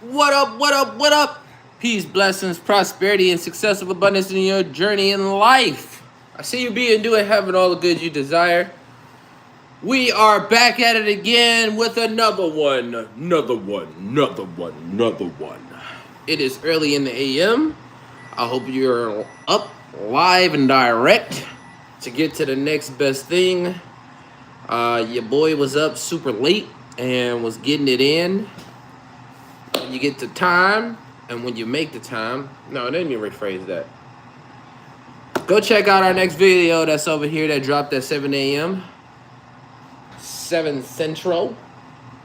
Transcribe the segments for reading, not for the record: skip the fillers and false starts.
What up, what up, what up? Peace, blessings, prosperity, and success of abundance in your journey in life. I see you being, doing, having all the good you desire. We are back at it again with another one. It is early in the AM. I hope you're up, live, and direct to get to the next best thing. Your boy was up super late and was getting it in. When you get to time, and when you make the time. No, let me rephrase that. Go check out our next video that's over here that dropped at 7 a.m. 7 Central.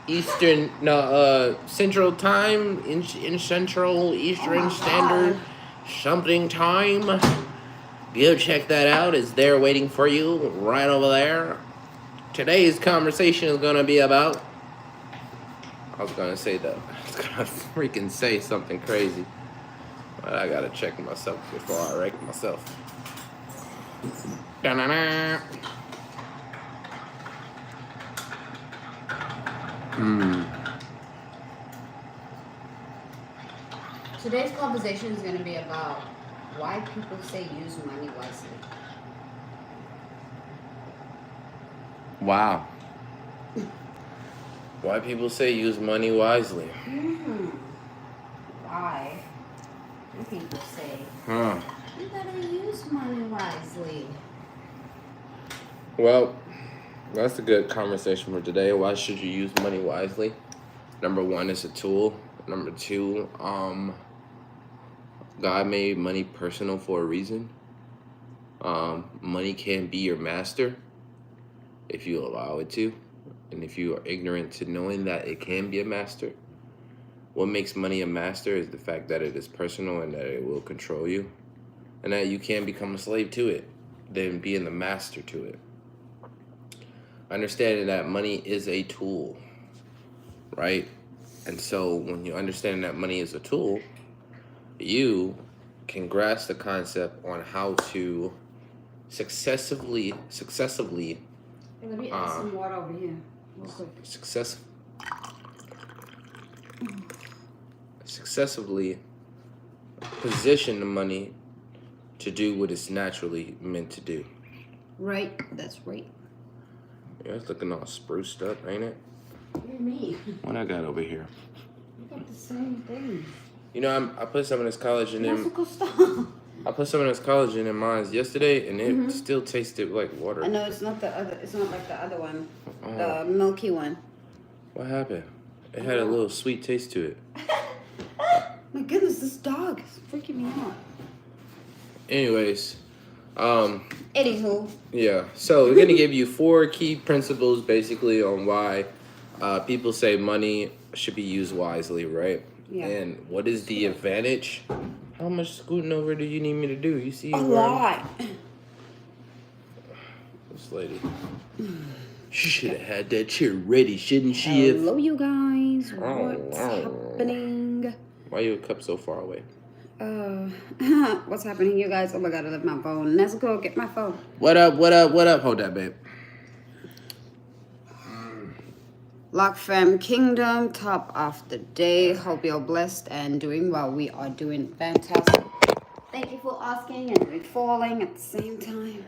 Eastern, no, Central Time, in Central Eastern Standard something time. Go check that out. It's there waiting for you right over there. Today's conversation is going to be about, I was going to freaking say something crazy. But I got to check myself before I wreck myself. Da-na-na. Today's conversation is going to be about why people say use money wisely. Wow. Why people say use money wisely? Why do people say Huh. you gotta use money wisely? Well, that's a good conversation for today. Why should you use money wisely? Number one, it's a tool. Number two, God made money personal for a reason. Money can be your master if you allow it to. And if you are ignorant to knowing that it can be a master. What makes money a master is the fact that it is personal and that it will control you. And that you can become a slave to it, than being the master to it. Understanding that money is a tool, right? And so when you understand that money is a tool, you can grasp the concept on how to successively Hey, let me add some water over here. Real quick. Successively position the money to do what it's naturally meant to do. Right, that's right. Yeah, it's looking all spruced up, ain't it? What do you mean? What I got over here? You got the same thing. You know, I put some of this collagen in. Musical stuff. I put some of this collagen in mine yesterday, and it still tasted like water. I know it's not the other. It's not like the other one, the milky one. What happened? It had a little sweet taste to it. My goodness, this dog is freaking me out. Anyways, Anywho. yeah. So we're gonna give you 4 key principles, basically, on why people say money should be used wisely, right? Yeah. And what is the advantage? How much scooting over do you need me to do? You see A where lot. this lady. She should have had that chair ready, shouldn't she? Hello, you guys. Oh, What's wow. happening? Why are your cup so far away? What's happening, you guys? Oh my god, I left my phone. Let's go get my phone. What up? Hold that, babe. Lock Fam Kingdom, top of the day. Hope you're blessed and doing well. We are doing fantastic. Thank you for asking and we're falling at the same time.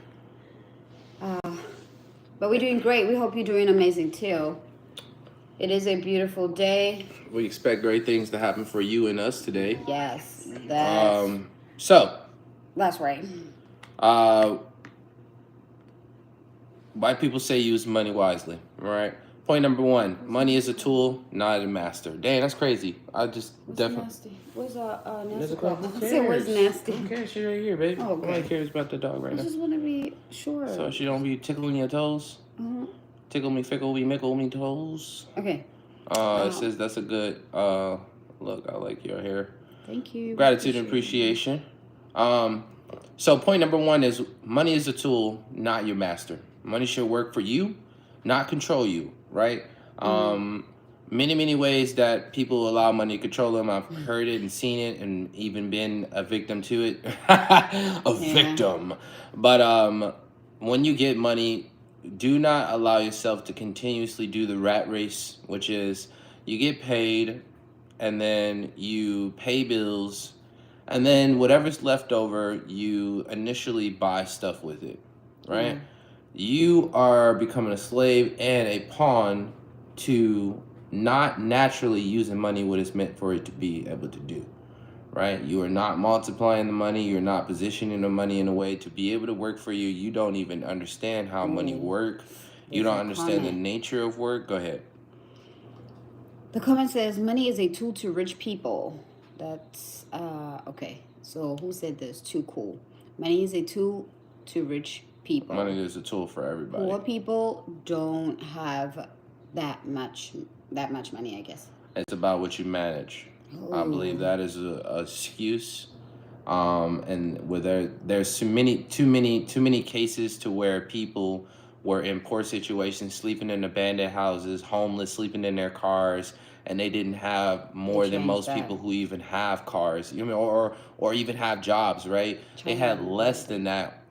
But we're doing great. We hope you're doing amazing too. It is a beautiful day. We expect great things to happen for you and us today. Yes, that's right. Why people say use money wisely, all right? Point number 1, money is a tool, not a master. Dang, that's crazy. I just definitely... Nasty? Where's nasty? Who I said, where's nasty? Who cares? She's right here, babe. Oh, okay. Nobody cares about the dog right I now. just want to be sure. So she don't be tickling your toes? Tickle me, fickle me, mickle me toes. Okay. It says that's a good, look, I like your hair. Thank you. Gratitude and appreciation. So point number 1 is money is a tool, not your master. Money should work for you, not control you, right? Many ways that people allow money to control them. I've heard it and seen it and even been a victim to it. Victim. But when you get money, do not allow yourself to continuously do the rat race, which is you get paid and then you pay bills, and then whatever's left over, you initially buy stuff with it, Yeah. right? You are becoming a slave and a pawn to not naturally using money what it's meant for it to be able to do, right? You are not multiplying the money. You're not positioning the money in a way to be able to work for you. You don't even understand how money Ooh, work. You there's don't a understand the comment. nature of work. Go ahead. The comment says money is a tool to rich people. That's okay. So who said this? Too cool. Money is a tool to rich people. Money is a tool for everybody. Poor people don't have that much that much money, I guess. It's about what you manage. I believe Oh, that is a excuse. And where there's too many cases to where people were in poor situations, sleeping in abandoned houses, homeless, sleeping in their cars, and they didn't have they more than changed most that. people who even have cars, you know, or even have jobs, right? They China had did less it. than that,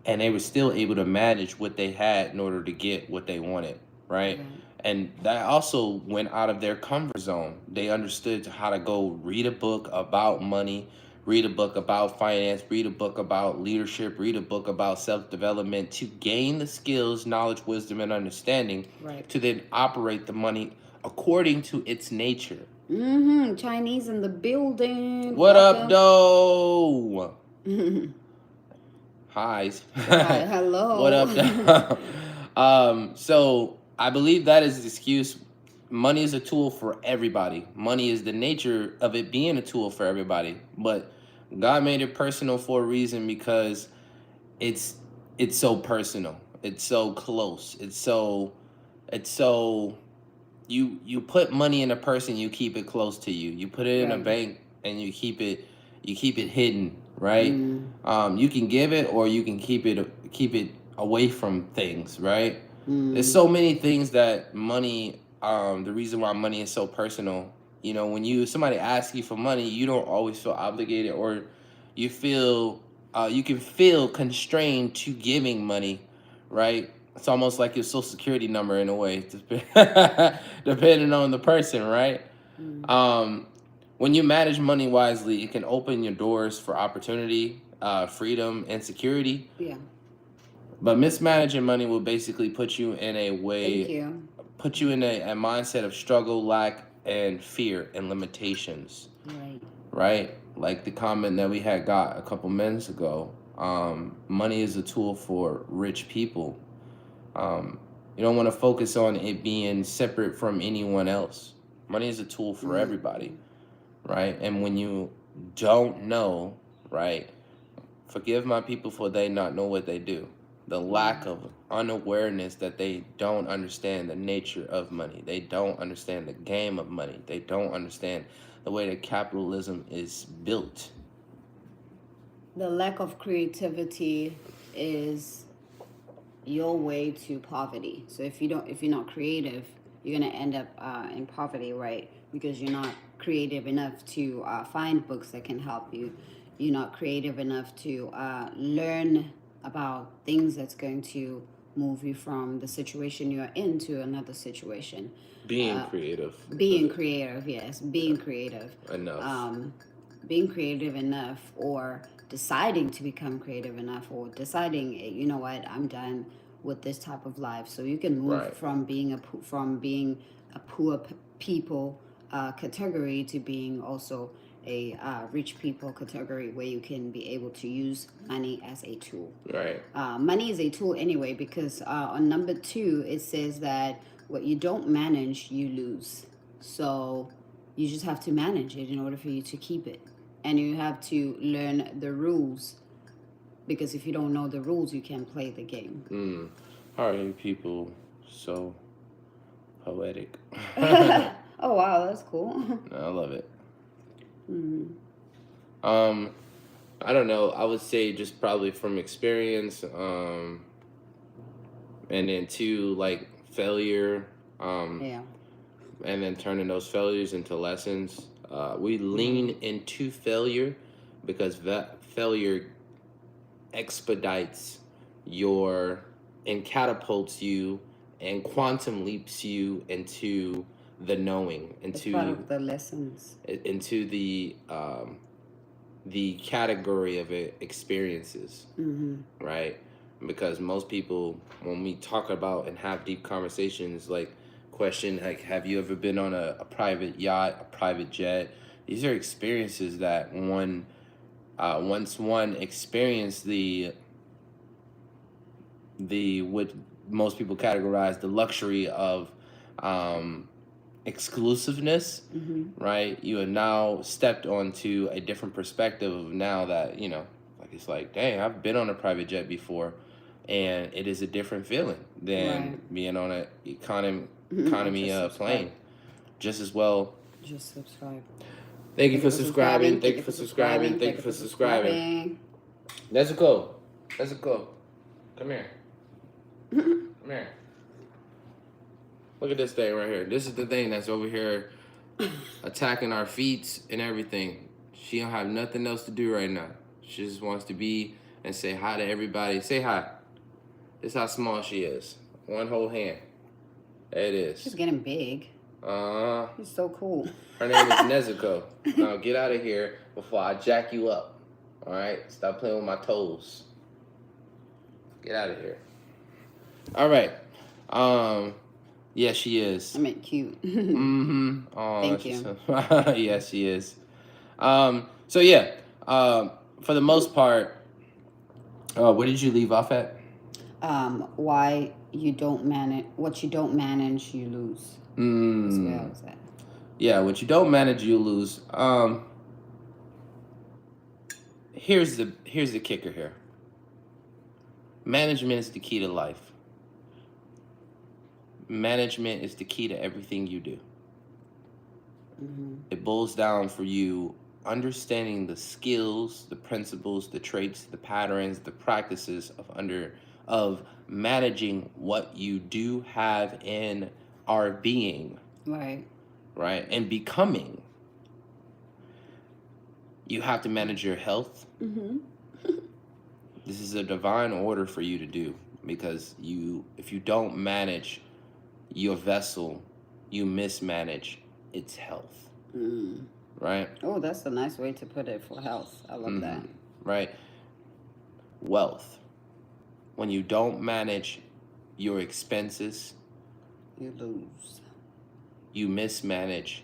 and they were still able to manage what they had in order to get what they wanted, right? Right. And that also went out of their comfort zone. They understood how to go read a book about money, read a book about finance, read a book about leadership, read a book about self-development to gain the skills, knowledge, wisdom, and understanding Right. to then operate the money according to its nature. Mm-hmm. Chinese in the building. What up, Welcome. though? Highs. Hi, What hello. up, so I believe that is the excuse. Money is a tool for everybody. Money is the nature of it being a tool for everybody. But God made it personal for a reason because it's it's so personal. It's so close. It's so you put money in a person, you keep it close to you. You put it in a Right. bank and you keep it hidden, right? Mm. You can give it or you can keep it away from things, right? There's Mm. so many things that money. The reason why money is so personal, when somebody asks you for money, you don't always feel obligated, or you can feel constrained to giving money, right? It's almost like your social security number in a way, depending on the person, right? Mm. Um, when you manage money wisely, it can open your doors for opportunity, freedom, and security. Yeah. But mismanaging money will basically Thank you. put you in a mindset of struggle, lack, and fear and limitations, Right. right? Like the comment that we had got a couple minutes ago. Money is a tool for rich people. Um, you don't want to focus on it being separate from anyone else. Money is a tool for Mm. everybody, right? And when you don't know, right, forgive my people for they not know what they do. The lack Mm. of unawareness that they don't understand the nature of money. They don't understand the game of money. They don't understand the way that capitalism is built. The lack of creativity is your way to poverty. So if you're not creative, you're gonna end up in poverty, right? Because you're not creative enough to find books that can help you. You're not creative enough to learn about things that's going to move you from the situation you're in to another situation. Being creative. Being creative, yes, being creative. Enough. Um, being creative enough, or deciding to become creative enough, or deciding, you know what, I'm done with this type of life. So you can move Right. from being a poor people category to being also a rich people category, where you can be able to use money as a tool. Right. Money is a tool anyway, because on number 2 it says that what you don't manage, you lose. So you just have to manage it in order for you to keep it. And you have to learn the rules, because if you don't know the rules, you can't play the game. How are you people so poetic? I Oh, wow, that's cool. love it. Mm. Um, I don't know. I would say just probably from experience, and then two, like failure, Yeah. and then turning those failures into lessons. We Right. lean into failure because that failure expedites your and catapults you and quantum leaps you into the knowing, It's part of the lessons. into the category of experiences, right? Because most people, when we talk about and have deep conversations, like question like, have you ever been on a private yacht, a private jet? These are experiences that once one experienced the what most people categorize the luxury of exclusiveness, right? You have now stepped onto a different perspective of now that, like it's like, dang, I've been on a private jet before, and it is a different feeling than being on an economy plane. Just as well. Just subscribe. Thank you for subscribing. Thank you for subscribing. Thank you for subscribing. Let's go. Let's go. Come here. Come here. Look at this thing right here. This is the thing that's over here attacking our feet and everything. She don't have nothing else to do right now. She just wants to be and say hi to everybody. Say hi. This is how small she is. One whole hand. There it is. She's getting big. She's so cool. Her name is Nezuko. Now get out of here before I jack you up. All right? Stop playing with my toes. Get out of here. All right. Yeah, she is. I meant cute. Oh, thank you. Yes, she is. So yeah, for the most part, where did you leave off at? Why you don't manage what you don't manage, you lose. That's where I was at. Yeah, what you don't manage, you lose. Here's the kicker here. Management is the key to life. Management is the key to everything you do. It boils down for you understanding the skills, the principles, the traits, the patterns, the practices of managing what you do have in our being. Right? And becoming. You have to manage your health. This is a divine order for you to do, because if you don't manage your vessel, you mismanage its health. Right? Oh, that's a nice way to put it for health. I love that. Right? Wealth. When you don't manage your expenses, you lose. You mismanage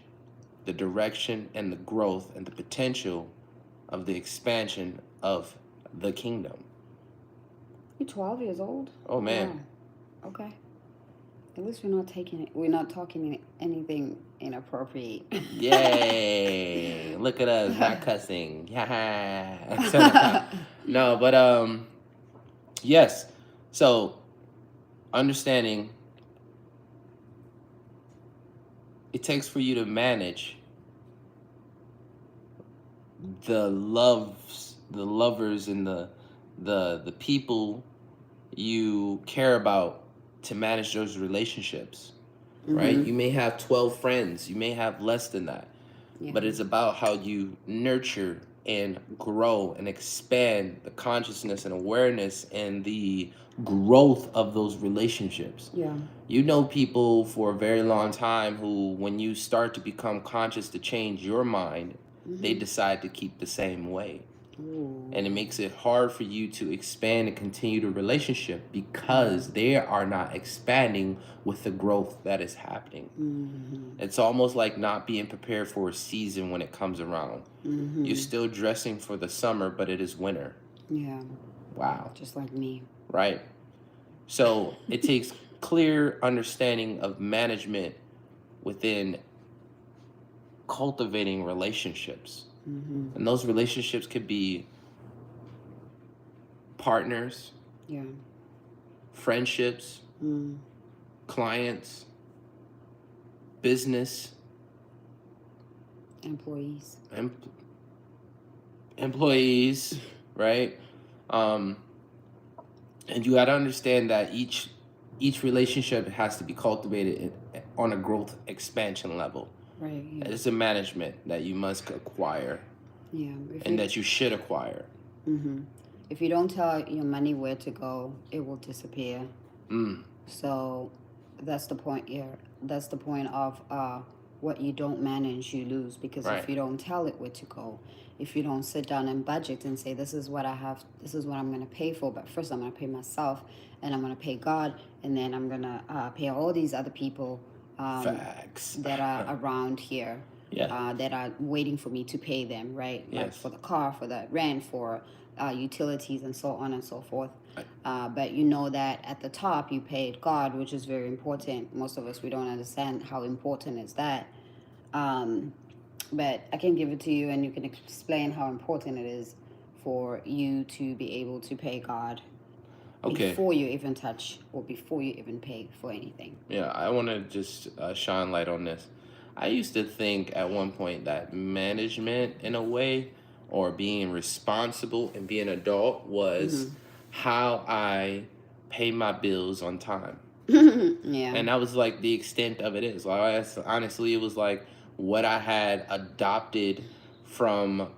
the direction and the growth and the potential of the expansion of the kingdom. You're 12 years old? Oh, man. Wow. Okay. At least we're not talking anything inappropriate. Yay! Look at us, not cussing. No, but yes. So understanding it takes for you to manage the lovers and the people you care about, to manage those relationships, right? You may have 12 friends, you may have less than that, but it's about how you nurture and grow and expand the consciousness and awareness and the growth of those relationships. You know people for a very long time who, when you start to become conscious to change your mind, they decide to keep the same way. And it makes it hard for you to expand and continue the relationship, because they are not expanding with the growth that is happening. It's almost like not being prepared for a season when it comes around. You're still dressing for the summer, but it is winter. Wow. Just like me. Right? So it takes clear understanding of management within cultivating relationships. And those relationships could be partners, friendships, clients, business, employees, right? And you got to understand that each relationship has to be cultivated on a growth expansion level. Right. It's a management that you must acquire. And that you should acquire. If you don't tell your money where to go, it will disappear. So That's the point. Yeah, that's the point of what you don't manage, you lose. Because if Right. you don't tell it where to go, if you don't sit down and budget and say, this is what I have, this is what I'm going to pay for, but first I'm going to pay myself, and I'm going to pay God, and then I'm going to pay all these other people Facts. that are around here. Yeah. That are waiting for me to pay them, right? Like Yes. for the car, for the rent, for utilities, and so on and so forth. Right. But you know that at the top you paid God, which is very important. Most of us, we don't understand how important is that. But I can give it to you, and you can explain how important it is for you to be able to pay God Okay. before you even touch or before you even pay for anything. Yeah, I want to just shine light on this. I used to think at one point that management, in a way, or being responsible and being an adult was how I pay my bills on time. Yeah. And that was like the extent of it is. Like, honestly, it was like what I had adopted from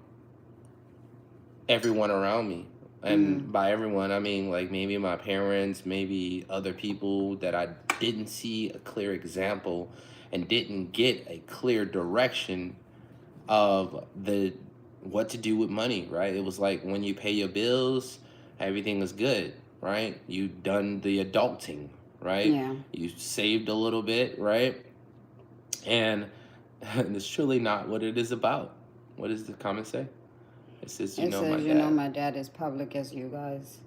everyone around me. And by everyone, I mean like maybe my parents, maybe other people that I didn't see a clear example and didn't get a clear direction of the what to do with money, right? It was like when you pay your bills, everything is good, right? You done the adulting, right? Yeah. You saved a little bit, right? And it's truly not what it is about. What does the comment say? It says, you It know, my says, you know, dad. my dad is public as you guys.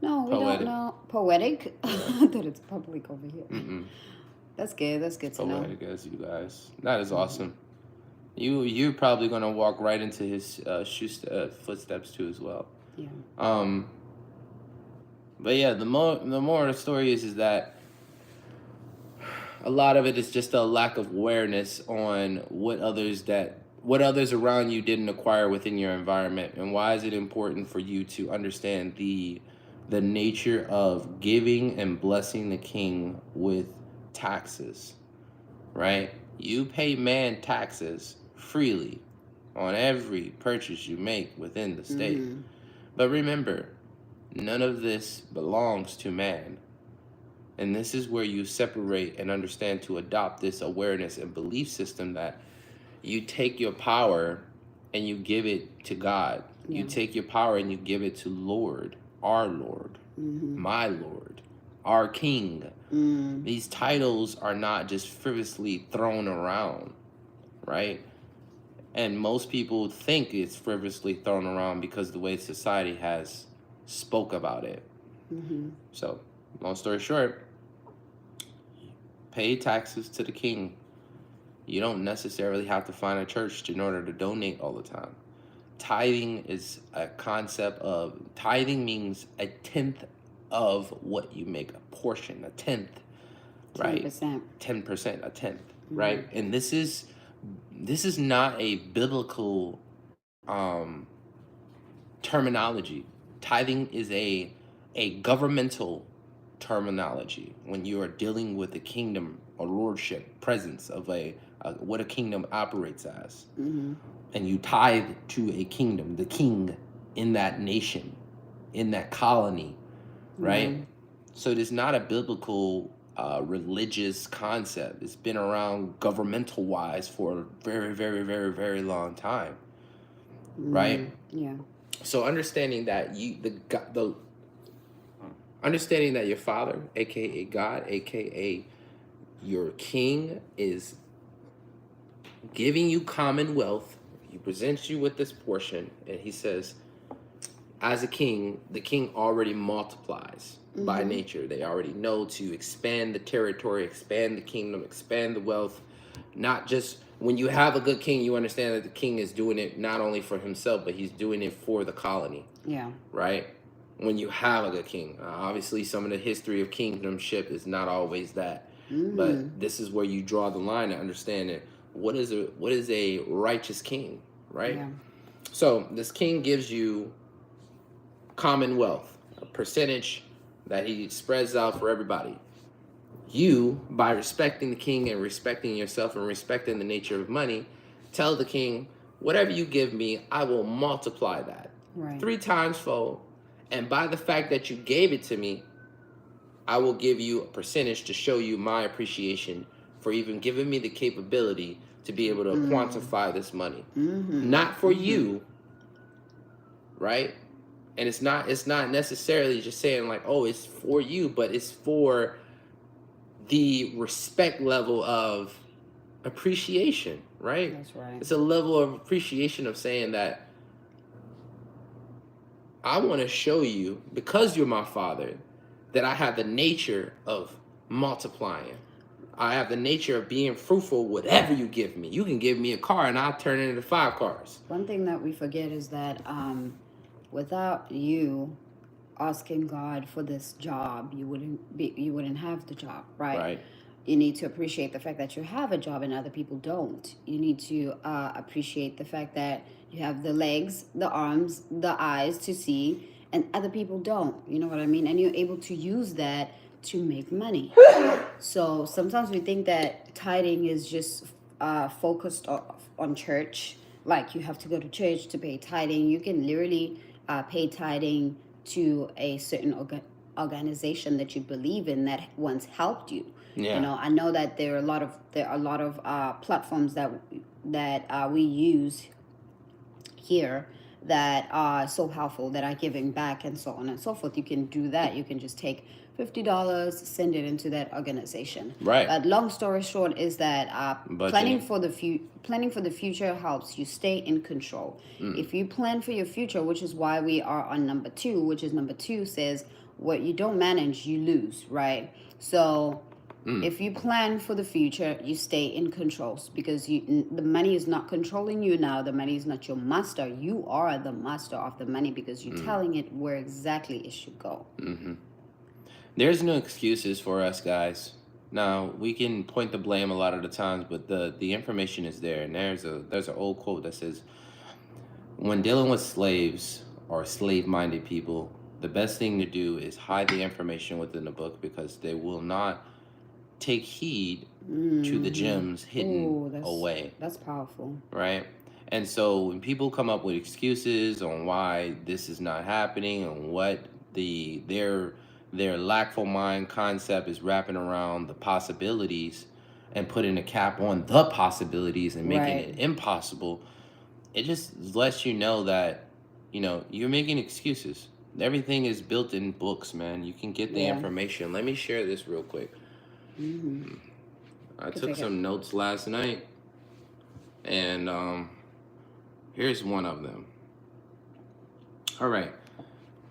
No, we don't Poetic. know. Poetic? I thought it's public over here. Mm-mm. That's good. That's good to know. Poetic as you guys. That is awesome. You're probably gonna walk right into his footsteps too as well. Yeah. But yeah, the more the story is that a lot of it is just a lack of awareness on what others around you didn't acquire within your environment, and why is it important for you to understand the nature of giving and blessing the king with taxes, right? You pay man taxes freely on every purchase you make within the state. But remember, none of this belongs to man. And this is where you separate and understand to adopt this awareness and belief system that you take your power and you give it to God. Yeah. You take your power and you give it to Lord, our Lord, my Lord, our King. These titles are not just frivolously thrown around, right? And most people think it's frivolously thrown around because the way society has spoke about it. So, long story short, pay taxes to the king. You don't necessarily have to find a church in order to donate all the time. Tithing is a concept of, tithing means a tenth of what you make, a portion, a tenth, right? 10%. 10%, a tenth, right? And this is not a biblical terminology. Tithing is a governmental terminology when you are dealing with the kingdom or lordship presence of what a kingdom operates as. And you tithe to a kingdom, the king in that nation, in that colony, right? So it is not a biblical religious concept. It's been around governmental wise for a very, very, very, very long time, right? Yeah. So understanding that understanding that your father, aka God, aka your king, is giving you commonwealth. He presents you with this portion, and he says, as a king, the king already multiplies by nature. They already know to expand the territory, expand the kingdom, expand the wealth. Not just when you have a good king, you understand that the king is doing it not only for himself, but he's doing it for the colony. Yeah. Right? When you have a good king. Obviously, some of the history of kingdomship is not always that. But this is where you draw the line to understand it. What is a righteous king, right? Yeah. So this king gives you commonwealth, a percentage that he spreads out for everybody. You, by respecting the king and respecting yourself and respecting the nature of money, tell the king, whatever you give me, I will multiply that. Right. 3 times fold. And by the fact that you gave it to me, I will give you a percentage to show you my appreciation for even giving me the capability to be able to quantify this money. Not for you, right? And it's not necessarily just saying like, oh, it's for you, but it's for the respect level of appreciation, right? That's right. It's a level of appreciation of saying that I want to show you, because you're my father, that I have the nature of multiplying. I have the nature of being fruitful, whatever you give me. You can give me a car and I'll turn it into 5 cars. One thing that we forget is that without you asking God for this job, you wouldn't have the job, right? Right. You need to appreciate the fact that you have a job and other people don't. You need to appreciate the fact that you have the legs, the arms, the eyes to see, and other people don't. You know what I mean? And you're able to use that to make money. So sometimes we think that tithing is just focused on church. Like you have to go to church to pay tithing. You can literally pay tithing to a certain organization that you believe in that once helped you. Yeah. You know, I know that there are a lot of platforms that we use here that are so helpful, that are giving back and so on and so forth. You can do that. You can just take $50, send it into that organization. Right. But long story short is that planning for the future helps you stay in control. If you plan for your future, which is why we are on number 2, which is number 2 says, what you don't manage, you lose, right? So if you plan for the future, you stay in control, because the money is not controlling you now. The money is not your master. You are the master of the money, because you're telling it where exactly it should go. There's no excuses for us, guys. Now, we can point the blame a lot of the times, but the information is there. And there's an old quote that says, when dealing with slaves or slave-minded people, the best thing to do is hide the information within the book, because they will not take heed to the gems hidden away. That's powerful. Right? And so when people come up with excuses on why this is not happening, and what their lackful mind concept is wrapping around the possibilities and putting a cap on the possibilities and making it impossible, it just lets you know that, you're making excuses. Everything is built in books, man. You can get the information. Let me share this real quick. I took some notes last night, and here's one of them. All right.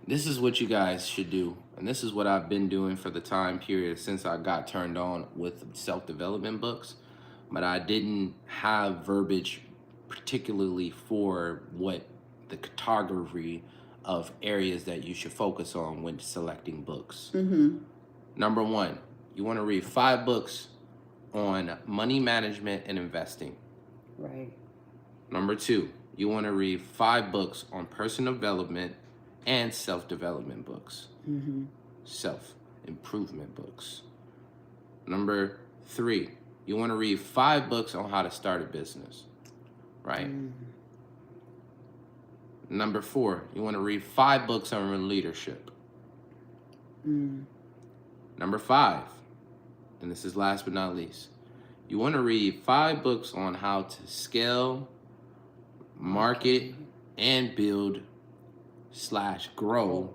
This is what you guys should do, and this is what I've been doing for the time period since I got turned on with self-development books, but I didn't have verbiage particularly for what the category of areas that you should focus on when selecting books. Number 1, you want to read 5 books on money management and investing. Right. Number 2, you want to read 5 books on personal development and self-development books. Self-improvement books. Number 3, you want to read 5 books on how to start a business. Right? Number 4, you want to read 5 books on leadership. Number 5, and this is last but not least, you want to read 5 books on how to scale, market, and build / grow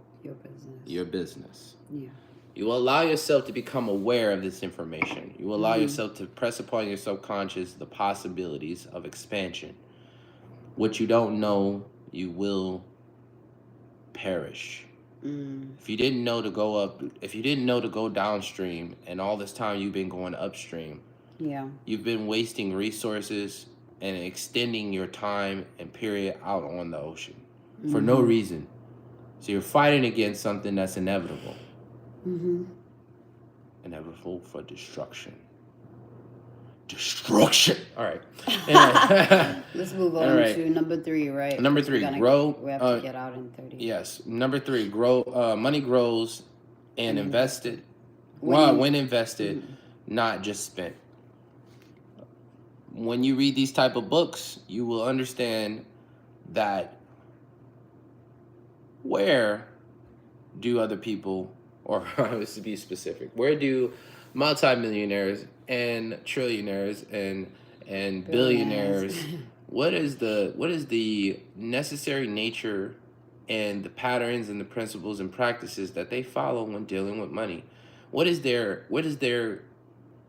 your business. Yeah. You will allow yourself to become aware of this information. You will allow yourself to press upon your subconscious the possibilities of expansion. What you don't know, you will perish. If you didn't know to go up, if you didn't know to go downstream, and all this time you've been going upstream, you've been wasting resources and extending your time and period out on the ocean for no reason. So you're fighting against something that's inevitable. Inevitable for destruction. All right. Let's move on to number 3, right? Number 3, grow. We have to get out in 30. Yes. Number 3, grow. Money grows and invested. When invested, not just spent. When you read these type of books, you will understand that where do other people or let's be specific, where do multimillionaires and trillionaires and billionaires, what is the necessary nature and the patterns and the principles and practices that they follow when dealing with money? What is their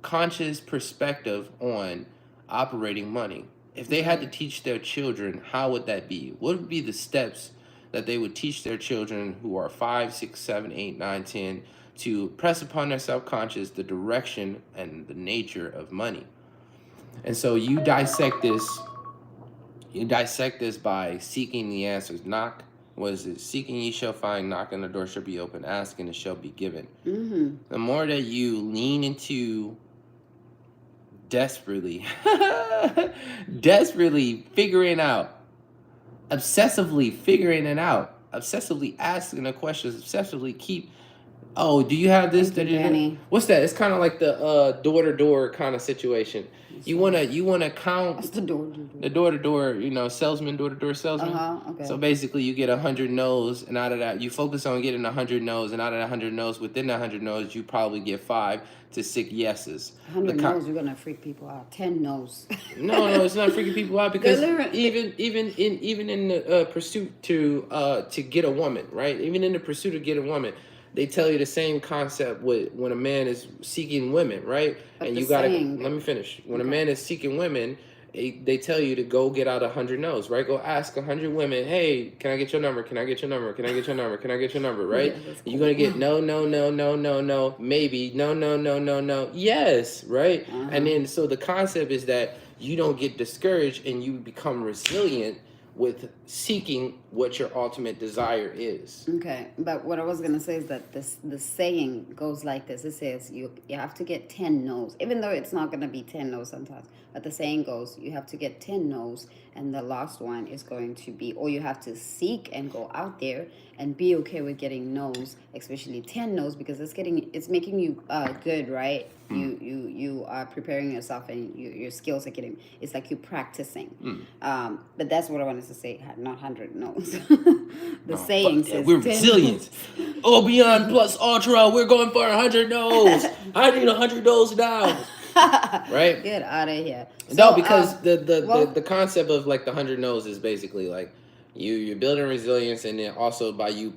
conscious perspective on operating money? If they had to teach their children, how would that be? What would be the steps that they would teach their children who are 5, 6, 7, 8, 9, 10 to press upon their subconscious the direction and the nature of money? And so you dissect this. You dissect this by seeking the answers. Knock. What is it? Seeking ye shall find. Knocking the door shall be open. Asking it shall be given. Mm-hmm. The more that you lean into desperately figuring out, obsessively figuring it out, obsessively asking the questions, obsessively keep, oh, do you have this? What's that? It's kind of like the door-to-door kind of situation. You wanna count. What's the door-to-door? The door-to-door, salesman, door-to-door salesman. Okay. So basically, you get 100 no's, and out of that, you focus on getting 100 no's, and out of 100 no's, within the 100 no's, you probably get 5 to 6 yeses. 100 no's, you're gonna freak people out. 10 no's. No, it's not freaking people out, because even in the pursuit to get a woman, right? Even in the pursuit to get a woman, they tell you the same concept when a man is seeking women, right? But and you gotta let me finish. When a man is seeking women, they tell you to go get out 100 no's, right? Go ask 100 women, hey, can I get your number? Can I get your number? Can I get your number? Can I get your number? Right? Yeah, cool. You're gonna get no, maybe, no, yes, right? And then so the concept is that you don't get discouraged and you become resilient with seeking what your ultimate desire is. Okay, but what I was gonna say is that the saying goes like this. It says you have to get 10 no's, even though it's not gonna be 10 no's sometimes. But the saying goes, you have to get 10 no's, and the last one is going to be, or you have to seek and go out there and be okay with getting no's, especially 10 no's, because it's making you good, right? You are preparing yourself, and your skills are getting. It's like you're practicing. But that's what I wanted to say. Not 100 no's. The saying says we're resilient. Beyond plus ultra. We're going for 100 no's. I need 100 no's now. Right? Get out of here. No, because the concept of like the 100 no's is basically like you're building resilience, and then also by you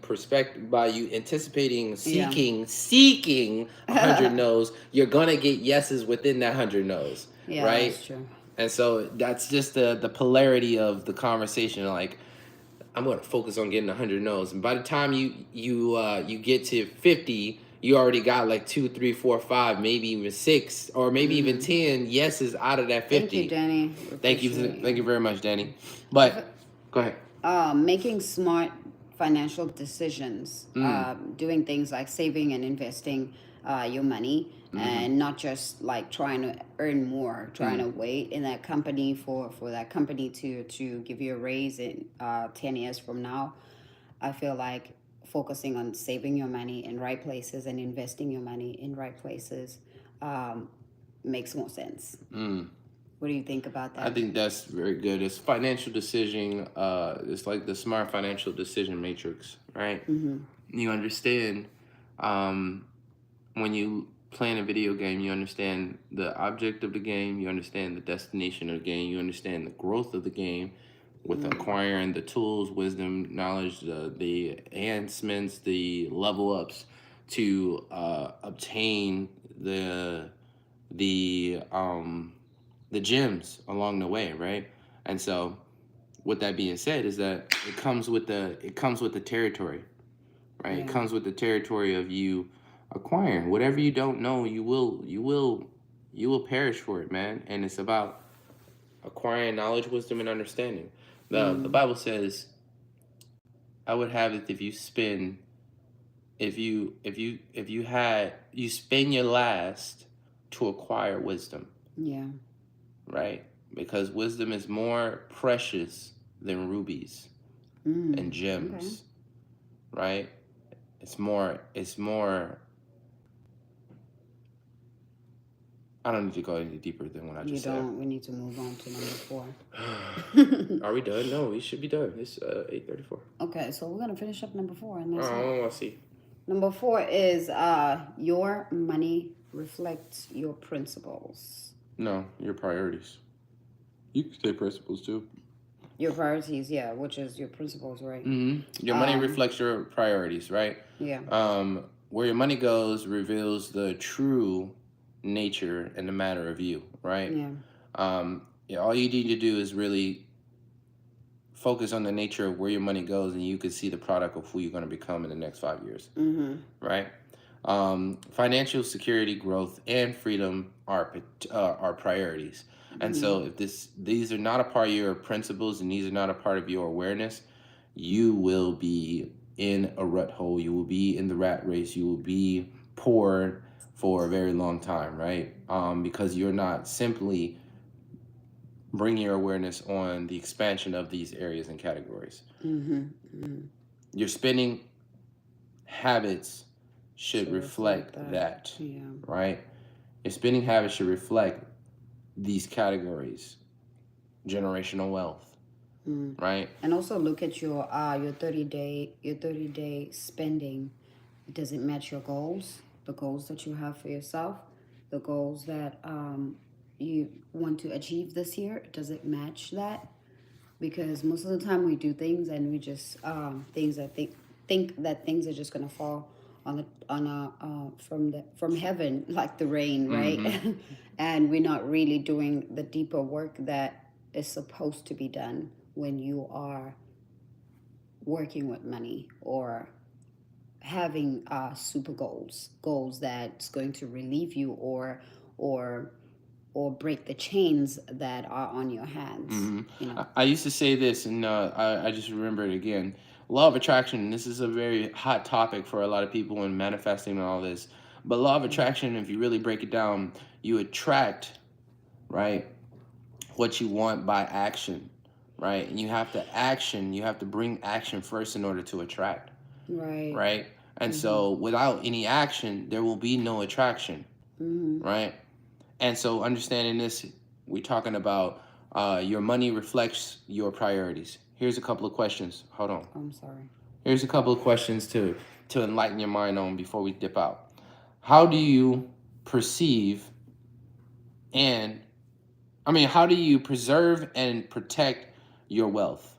anticipating, seeking 100 no's, you're gonna get yeses within that 100 no's. Yeah, right? That's true. And so that's just the polarity of the conversation. Like, I'm gonna focus on getting 100 no's, and by the time you get to 50, you already got like 2, 3, 4, 5, maybe even 6, or maybe even 10 yeses out of that 50. Thank you, Danny. Thank you very much, Danny. But go ahead. Making smart financial decisions, doing things like saving and investing your money, and not just like trying to earn more, trying to wait in that company for that company to give you a raise in 10 years from now. I feel like focusing on saving your money in right places and investing your money in right places makes more sense. What do you think about that? I think that's very good. It's financial decision. It's like the smart financial decision matrix, right? You understand when you playing a video game, you understand the object of the game, you understand the destination of the game, you understand the growth of the game with acquiring the tools, wisdom, knowledge, the enhancements, the level ups to obtain the gems along the way, right? And so with that being said, is that it comes with the territory, right? It comes with the territory of you acquiring whatever you don't know. You will perish for it, man. And it's about acquiring knowledge, wisdom, and understanding. The Bible says, I would have it if you spend your last to acquire wisdom. Yeah. Right? Because wisdom is more precious than rubies and gems. Right? It's more I don't need to go any deeper than what I just said. You don't. We need to move on to number 4. Are we done? No, we should be done. It's 8:34. Okay, so we're gonna finish up number 4. And I want to see. Number 4 is your money reflects your principles. No, your priorities. You can say principles too. Your priorities, yeah, which is your principles, right? Your money reflects your priorities, right? Yeah. Where your money goes reveals the true nature and the matter of you, right? Yeah. Yeah, all you need to do is really focus on the nature of where your money goes, and you can see the product of who you're going to become in the next 5 years, right? Financial security, growth, and freedom are priorities. And so, if these are not a part of your principles and these are not a part of your awareness, you will be in a rut hole. You will be in the rat race. You will be poor for a very long time, right? Because you're not simply bringing your awareness on the expansion of these areas and categories. Your spending habits should reflect that, Yeah. right? Your spending habits should reflect these categories: generational wealth, right? And also look at your 30-day spending. Does it match your goals? The goals that you have for yourself, the goals that you want to achieve this year. Does it match that? Because most of the time we do things and we just things that think that things are just gonna fall on a from heaven like the rain, right? And we're not really doing the deeper work that is supposed to be done when you are working with money or having super goals that's going to relieve you or or break the chains that are on your hands. You know. I used to say this, and I just remember it again. Law of attraction. This is a very hot topic for a lot of people in manifesting and all this. But law of attraction, if you really break it down, you attract, right, what you want by action, right? And you have to bring action first in order to attract, Right. right? And so without any action, there will be no attraction, right? And so understanding this, we're talking about your money reflects your priorities. Here's a couple of questions. Hold on. I'm sorry. Here's a couple of questions to enlighten your mind on before we dip out. How do you perceive and how do you preserve and protect your wealth?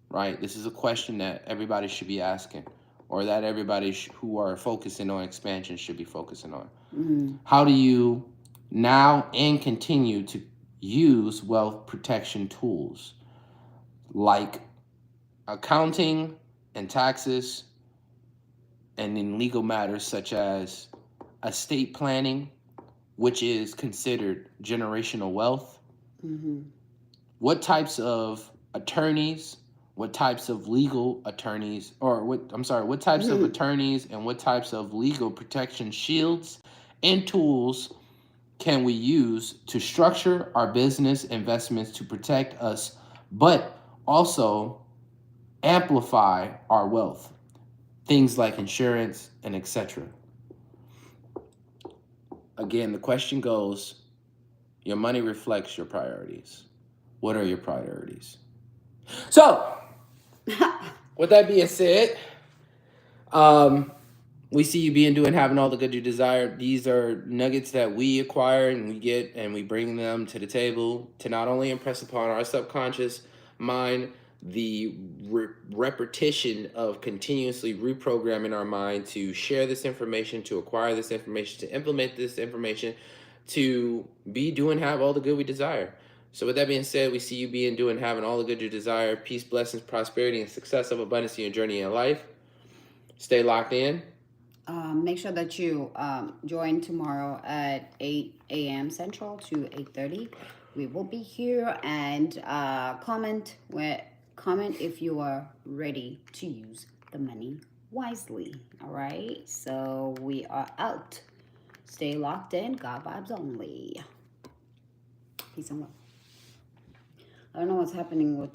Right? This is a question that everybody should be asking, or that everybody who are focusing on expansion should be focusing on. How do you now and continue to use wealth protection tools like accounting and taxes, and in legal matters such as estate planning, which is considered generational wealth? What types of attorneys, what types of legal attorneys, or what types of attorneys and what types of legal protection shields and tools can we use to structure our business investments to protect us, but also amplify our wealth? Things like insurance and etc. Again, the question goes, your money reflects your priorities. What are your priorities? So, with that being said, we see you being, doing, having all the good you desire. These are nuggets that we acquire and we get and we bring them to the table to not only impress upon our subconscious mind the repetition of continuously reprogramming our mind to share this information, to acquire this information, to implement this information, to be, do, and have all the good we desire. So with that being said, we see you being, doing, having all the good you desire. Peace, blessings, prosperity, and success of abundance in your journey in life. Stay locked in. Make sure that you join tomorrow at 8 a.m. Central to 8:30. We will be here, and comment if you are ready to use the money wisely. All right. So we are out. Stay locked in. God vibes only. Peace and love. I don't know what's happening with